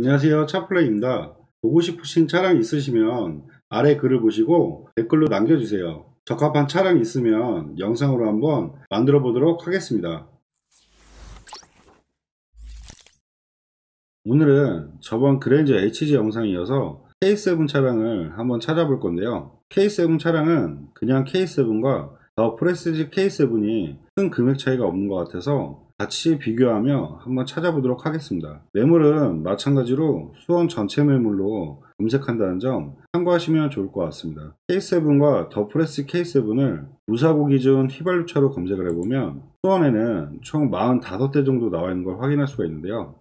안녕하세요, 차플레이입니다. 보고 싶으신 차량 있으시면 아래 글을 보시고 댓글로 남겨주세요. 적합한 차량 있으면 영상으로 한번 만들어 보도록 하겠습니다. 오늘은 저번 그랜저 HG 영상에 이어서 K7 차량을 한번 찾아볼 건데요. K7 차량은 그냥 K7과 더 프레스티지 K7이 큰 금액 차이가 없는 것 같아서 같이 비교하며 한번 찾아보도록 하겠습니다. 매물은 마찬가지로 수원 전체 매물로 검색한다는 점 참고하시면 좋을 것 같습니다. K7과 더 프레스 K7을 무사고 기준 휘발유차로 검색을 해보면 수원에는 총 45대 정도 나와 있는 걸 확인할 수가 있는데요.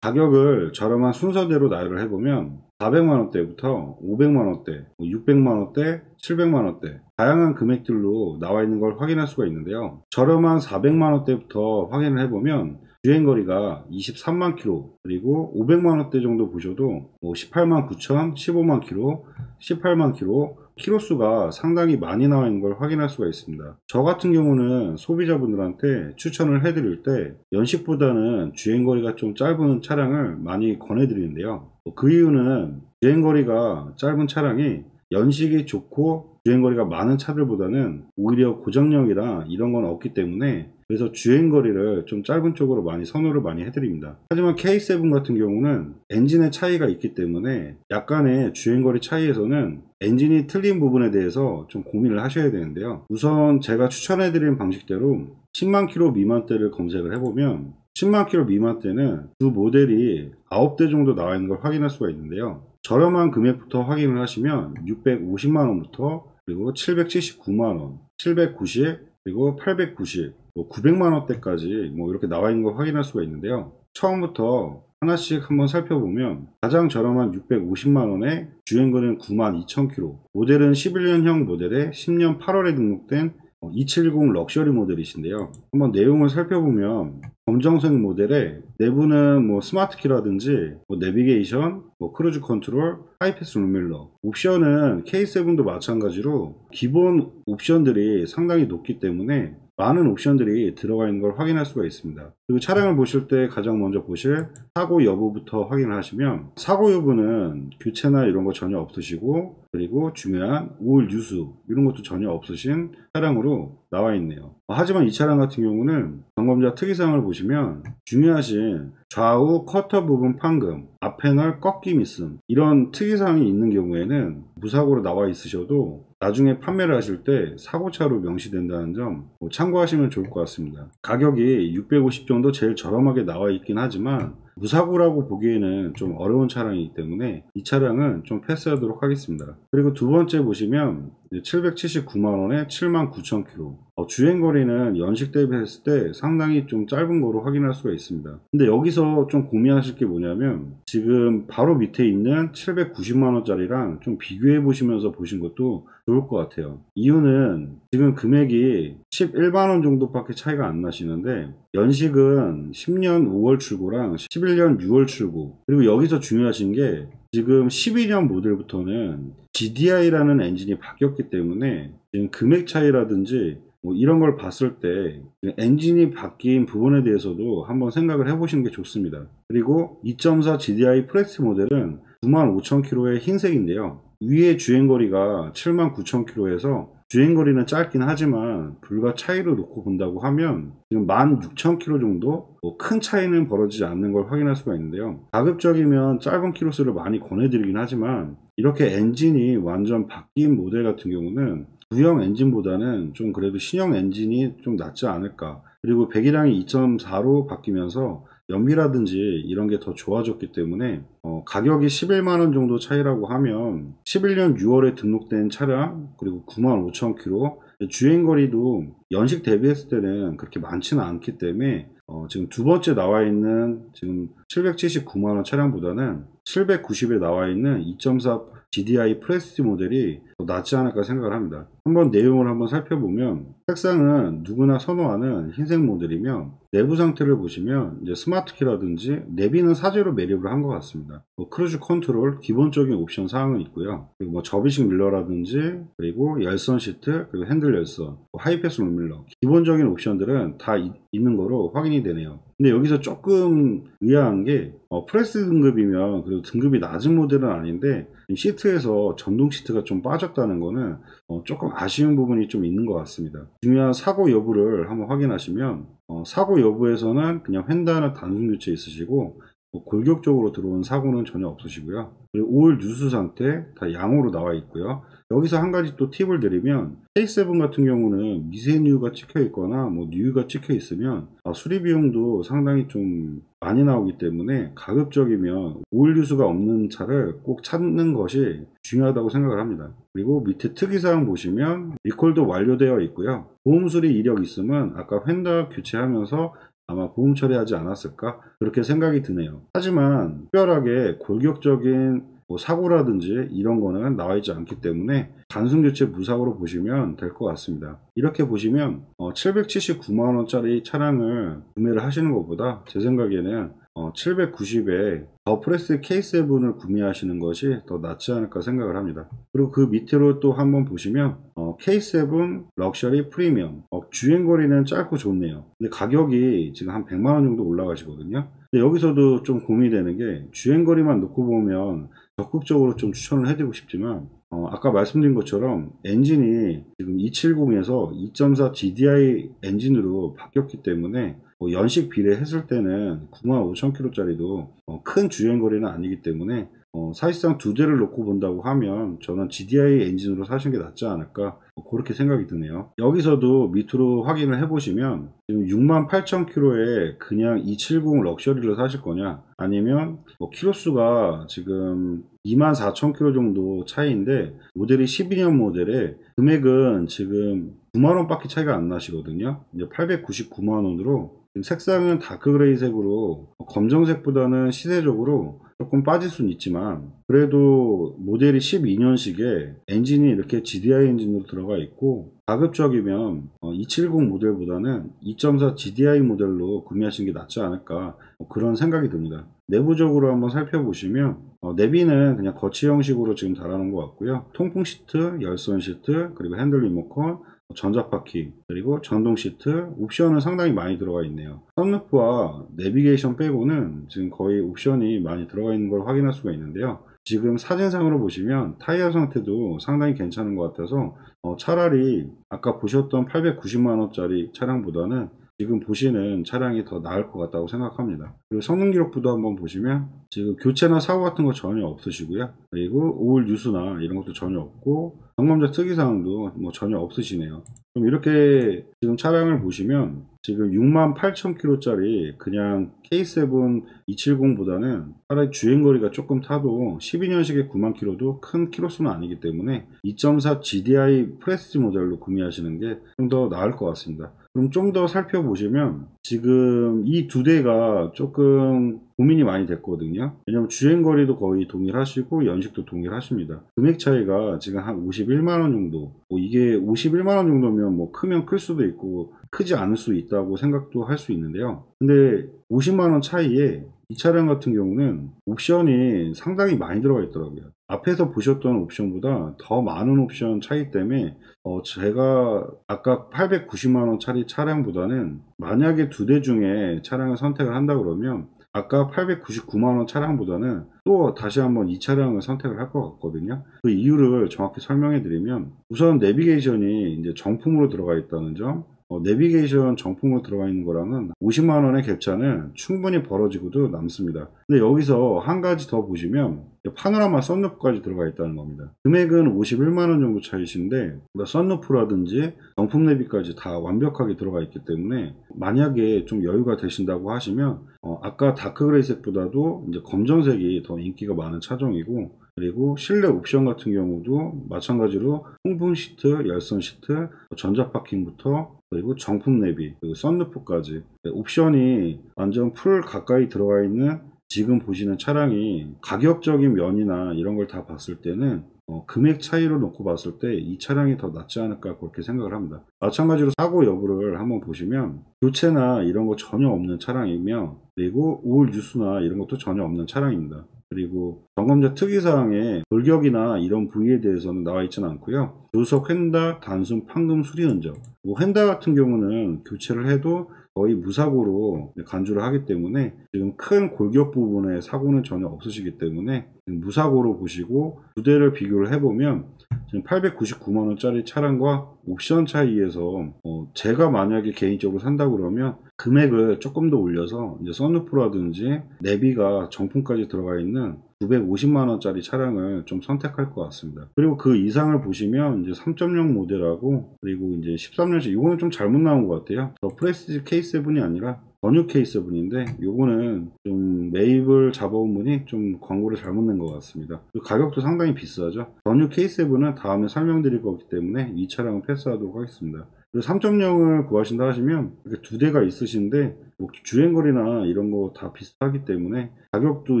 가격을 저렴한 순서대로 나열을 해보면 400만원대부터 500만원대, 600만원대, 700만원대 다양한 금액들로 나와 있는 걸 확인할 수가 있는데요. 저렴한 400만원대부터 확인을 해보면 주행거리가 23만 킬로, 그리고 500만원대 정도 보셔도 18만 9천, 15만 킬로, 18만 킬로, 키로수가 상당히 많이 나와 있는 걸 확인할 수가 있습니다. 저 같은 경우는 소비자분들한테 추천을 해드릴 때 연식보다는 주행거리가 좀 짧은 차량을 많이 권해드리는데요. 그 이유는 주행거리가 짧은 차량이 연식이 좋고 주행거리가 많은 차들보다는 오히려 고장력이라 이런 건 없기 때문에, 그래서 주행거리를 좀 짧은 쪽으로 많이 선호를 많이 해드립니다. 하지만 K7 같은 경우는 엔진의 차이가 있기 때문에 약간의 주행거리 차이에서는 엔진이 틀린 부분에 대해서 좀 고민을 하셔야 되는데요. 우선 제가 추천해드리는 방식대로 10만 킬로 미만대를 검색을 해보면 10만 킬로 미만대는 두 모델이 9대 정도 나와 있는 걸 확인할 수가 있는데요. 저렴한 금액부터 확인을 하시면 650만원부터, 그리고 779만원, 790, 그리고 890, 900만원대까지 이렇게 나와 있는 걸 확인할 수가 있는데요. 처음부터 하나씩 한번 살펴보면 가장 저렴한 650만원에 주행거리는 92,000km, 모델은 11년형 모델에 10년 8월에 등록된 270 럭셔리 모델이신데요. 한번 내용을 살펴보면 검정색 모델에 내부는 스마트키라든지 내비게이션, 크루즈 컨트롤, 하이패스 룸밀러, 옵션은 K7도 마찬가지로 기본 옵션들이 상당히 높기 때문에 많은 옵션들이 들어가 있는 걸 확인할 수가 있습니다. 그리고 차량을 보실 때 가장 먼저 보실 사고 여부부터 확인을 하시면 사고 여부는 교체나 이런 거 전혀 없으시고, 그리고 중요한 오일 유수 이런 것도 전혀 없으신 차량으로 나와 있네요. 하지만 이 차량 같은 경우는 점검자 특이사항을 보시면 중요하신 좌우 커터 부분 판금, 앞 패널 꺾임 있음, 이런 특이사항이 있는 경우에는 무사고로 나와 있으셔도 나중에 판매를 하실 때 사고차로 명시된다는 점 참고하시면 좋을 것 같습니다. 가격이 650 정도 제일 저렴하게 나와 있긴 하지만 무사고라고 보기에는 좀 어려운 차량이기 때문에 이 차량은 좀 패스하도록 하겠습니다. 그리고 두 번째 보시면 779만원에 79,000km, 주행거리는 연식 대비했을 때 상당히 좀 짧은 거로 확인할 수가 있습니다. 근데 여기서 좀 고민하실 게 뭐냐면 지금 바로 밑에 있는 790만원짜리랑 좀 비교해 보시면서 보신 것도 좋을 것 같아요. 이유는 지금 금액이 11만원 정도밖에 차이가 안 나시는데 연식은 10년 5월 출고랑 11년 6월 출고, 그리고 여기서 중요하신 게 지금 12년 모델부터는 GDI라는 엔진이 바뀌었기 때문에 지금 금액 차이라든지 이런 걸 봤을 때 엔진이 바뀐 부분에 대해서도 한번 생각을 해보시는 게 좋습니다. 그리고 2.4 GDI 프레스 모델은 95,000km의 흰색인데요. 위에 주행거리가 79,000km에서 주행거리는 짧긴 하지만 불과 차이로 놓고 본다고 하면 지금 16,000km 정도 큰 차이는 벌어지지 않는 걸 확인할 수가 있는데요. 가급적이면 짧은 키로수를 많이 권해드리긴 하지만 이렇게 엔진이 완전 바뀐 모델 같은 경우는 구형 엔진보다는 좀 그래도 신형 엔진이 좀 낫지 않을까. 그리고 배기량이 2.4로 바뀌면서 연비라든지 이런 게 더 좋아졌기 때문에 가격이 11만원 정도 차이라고 하면 11년 6월에 등록된 차량, 그리고 95,000km, 주행거리도 연식 대비했을 때는 그렇게 많지는 않기 때문에 지금 두 번째 나와 있는 지금 779만원 차량보다는 790에 나와 있는 2.4 GDI 프레스티 모델이 더 낫지 않을까 생각을 합니다. 한번 내용을 한번 살펴보면 색상은 누구나 선호하는 흰색 모델이며 내부 상태를 보시면 이제 스마트키라든지 내비는 사제로 매립을 한 것 같습니다. 크루즈 컨트롤 기본적인 옵션 사항은 있고요. 그리고 접이식 밀러라든지, 그리고 열선 시트, 그리고 핸들 열선, 하이패스 룸밀러 기본적인 옵션들은 다 있는 거로 확인이 확인이 되네요. 근데 여기서 조금 의아한 게 프레스 등급이면 그래도 등급이 낮은 모델은 아닌데 시트에서 전동 시트가 좀 빠졌다는 거는 조금 아쉬운 부분이 좀 있는 것 같습니다. 중요한 사고 여부를 한번 확인하시면 사고 여부에서는 그냥 휀다는 단순 교체 있으시고 골격적으로 들어온 사고는 전혀 없으시고요. 그리고 5일 누수 상태 다 양호로 나와 있고요. 여기서 한 가지 또 팁을 드리면 K7 같은 경우는 미세뉴가 찍혀 있거나 뭐 뉴유가 찍혀 있으면 수리 비용도 상당히 좀 많이 나오기 때문에 가급적이면 오일 누수가 없는 차를 꼭 찾는 것이 중요하다고 생각을 합니다. 그리고 밑에 특이사항 보시면 리콜도 완료되어 있고요. 보험 수리 이력 있으면 아까 휀다 교체하면서 아마 보험 처리하지 않았을까 그렇게 생각이 드네요. 하지만 특별하게 골격적인 사고라든지 이런 거는 나와 있지 않기 때문에 단순 교체 무사고로 보시면 될 것 같습니다. 이렇게 보시면 779만원짜리 차량을 구매를 하시는 것보다 제 생각에는 790에 더 프레스 K7을 구매하시는 것이 더 낫지 않을까 생각을 합니다. 그리고 그 밑으로 또 한번 보시면 K7 럭셔리 프리미엄 주행거리는 짧고 좋네요. 근데 가격이 지금 한 100만원 정도 올라가시거든요. 근데 여기서도 좀 고민이 되는 게 주행거리만 놓고 보면 적극적으로 좀 추천을 해드리고 싶지만 아까 말씀드린 것처럼 엔진이 지금 270에서 2.4 GDI 엔진으로 바뀌었기 때문에 연식 비례했을 때는 95,000km짜리도 큰 주행거리는 아니기 때문에 사실상 두 대를 놓고 본다고 하면 저는 GDI 엔진으로 사시는 게 낫지 않을까 그렇게 생각이 드네요. 여기서도 밑으로 확인을 해보시면 지금 68,000km에 그냥 270 럭셔리를 사실 거냐 아니면 키로수가 지금 24,000km 정도 차이인데 모델이 12년 모델에 금액은 지금 9만원 밖에 차이가 안 나시거든요. 이제 899만원으로 색상은 다크 그레이색으로 검정색보다는 시세적으로 조금 빠질 수는 있지만 그래도 모델이 12년식에 엔진이 이렇게 GDI 엔진으로 들어가 있고 가급적이면 270 모델보다는 2.4 GDI 모델로 구매하시는 게 낫지 않을까 그런 생각이 듭니다. 내부적으로 한번 살펴보시면 내비는 그냥 거치 형식으로 지금 달아놓은 것 같고요. 통풍 시트, 열선 시트, 그리고 핸들 리모컨, 전자파킹, 그리고 전동 시트, 옵션은 상당히 많이 들어가 있네요. 선루프와 내비게이션 빼고는 지금 거의 옵션이 많이 들어가 있는 걸 확인할 수가 있는데요. 지금 사진상으로 보시면 타이어 상태도 상당히 괜찮은 것 같아서 차라리 아까 보셨던 890만원짜리 차량보다는 지금 보시는 차량이 더 나을 것 같다고 생각합니다. 그리고 성능 기록부도 한번 보시면 지금 교체나 사고 같은 거 전혀 없으시고요. 그리고 오일 뉴스나 이런 것도 전혀 없고 점검자 특이사항도 전혀 없으시네요. 그럼 이렇게 지금 차량을 보시면 지금 68,000km짜리 그냥 K7 270보다는 차라리 주행거리가 조금 타도 12년식의 9만 km도 큰 키로수는 아니기 때문에 2.4 GDI 프레스티 모델로 구매하시는 게 좀 더 나을 것 같습니다. 그럼 좀 더 살펴보시면 지금 이 두 대가 조금 고민이 많이 됐거든요. 왜냐면 주행거리도 거의 동일하시고 연식도 동일하십니다. 금액 차이가 지금 한 51만원 정도 이게 51만원 정도면 크면 클 수도 있고 크지 않을 수 있다고 생각도 할 수 있는데요. 근데 50만원 차이에 이 차량 같은 경우는 옵션이 상당히 많이 들어가 있더라고요. 앞에서 보셨던 옵션보다 더 많은 옵션 차이 때문에 제가 아까 890만원짜리 차량보다는 만약에 두 대 중에 차량을 선택을 한다 그러면 아까 899만원 차량보다는 또 다시 한번 이 차량을 선택을 할 것 같거든요. 그 이유를 정확히 설명해 드리면 우선 내비게이션이 이제 정품으로 들어가 있다는 점, 내비게이션 정품으로 들어가 있는 거랑은 50만원의 갭차는 충분히 벌어지고도 남습니다. 근데 여기서 한 가지 더 보시면 파노라마 썬루프까지 들어가 있다는 겁니다. 금액은 51만원 정도 차이신데 썬루프라든지 정품 내비까지 다 완벽하게 들어가 있기 때문에 만약에 좀 여유가 되신다고 하시면 아까 다크그레이색보다도 이제 검정색이 더 인기가 많은 차종이고 그리고 실내 옵션 같은 경우도 마찬가지로 통풍 시트, 열선 시트, 전자파킹부터 그리고 정품 내비, 그리고 썬루프까지 옵션이 완전 풀 가까이 들어가 있는 지금 보시는 차량이 가격적인 면이나 이런 걸 다 봤을 때는 금액 차이로 놓고 봤을 때 이 차량이 더 낫지 않을까 그렇게 생각을 합니다. 마찬가지로 사고 여부를 한번 보시면 교체나 이런 거 전혀 없는 차량이며 그리고 오일 뉴스나 이런 것도 전혀 없는 차량입니다. 그리고 점검자 특이사항에 돌격이나 이런 부위에 대해서는 나와 있지는 않고요. 조석 휀다 단순 판금 수리 흔적 휀다 같은 경우는 교체를 해도 거의 무사고로 간주를 하기 때문에 지금 큰 골격 부분에 사고는 전혀 없으시기 때문에 무사고로 보시고 두 대를 비교를 해보면 지금 899만원짜리 차량과 옵션 차이에서 제가 만약에 개인적으로 산다 그러면 금액을 조금 더 올려서 이제 썬루프라든지 내비가 정품까지 들어가 있는 950만원짜리 차량을 좀 선택할 것 같습니다. 그리고 그 이상을 보시면 이제 3.0 모델하고 그리고 이제 13년식 이거는 좀 잘못 나온 것 같아요. 더 프레스티지 K7이 아니라 전유 K7인데 요거는 좀 매입을 잡아온 분이 좀 광고를 잘못 낸 것 같습니다. 가격도 상당히 비싸죠. 전유 K7은 다음에 설명드릴 거기 때문에 이 차량은 패스하도록 하겠습니다. 그리고 3.0을 구하신다 하시면 이렇게 두 대가 있으신데 뭐 주행거리나 이런 거 다 비슷하기 때문에 가격도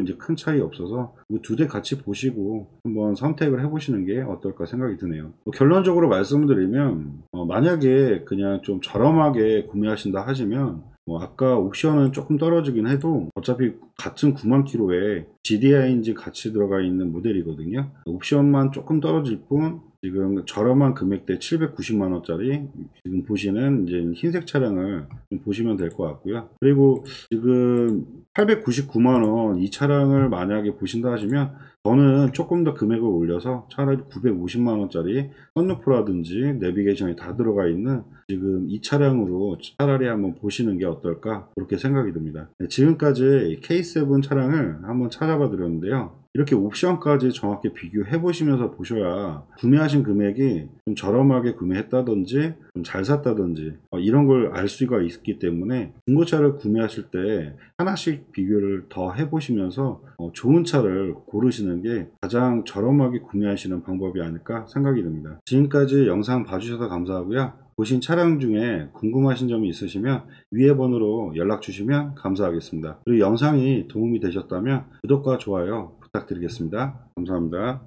이제 큰 차이 없어서 두 대 같이 보시고 한번 선택을 해보시는 게 어떨까 생각이 드네요. 결론적으로 말씀을 드리면 만약에 그냥 좀 저렴하게 구매하신다 하시면 아까 옵션은 조금 떨어지긴 해도 어차피 같은 9만 킬로에 GDI 엔진 같이 들어가 있는 모델이거든요. 옵션만 조금 떨어질 뿐 지금 저렴한 금액대 790만원짜리 지금 보시는 이제 흰색 차량을 보시면 될 것 같고요. 그리고 지금 899만원 이 차량을 만약에 보신다 하시면 저는 조금 더 금액을 올려서 차라리 950만원짜리 썬루프라든지 내비게이션이 다 들어가 있는 지금 이 차량으로 차라리 한번 보시는 게 어떨까 그렇게 생각이 듭니다. 지금까지 K7 차량을 한번 찾아봐 드렸는데요. 이렇게 옵션까지 정확히 비교해 보시면서 보셔야 구매하신 금액이 좀 저렴하게 구매했다든지 좀 잘 샀다든지 이런 걸 알 수가 있기 때문에 중고차를 구매하실 때 하나씩 비교를 더 해보시면서 좋은 차를 고르시는 게 가장 저렴하게 구매하시는 방법이 아닐까 생각이 듭니다. 지금까지 영상 봐주셔서 감사하고요. 보신 차량 중에 궁금하신 점이 있으시면 위에 번호로 연락 주시면 감사하겠습니다. 그리고 영상이 도움이 되셨다면 구독과 좋아요 부탁드리겠습니다. 감사합니다.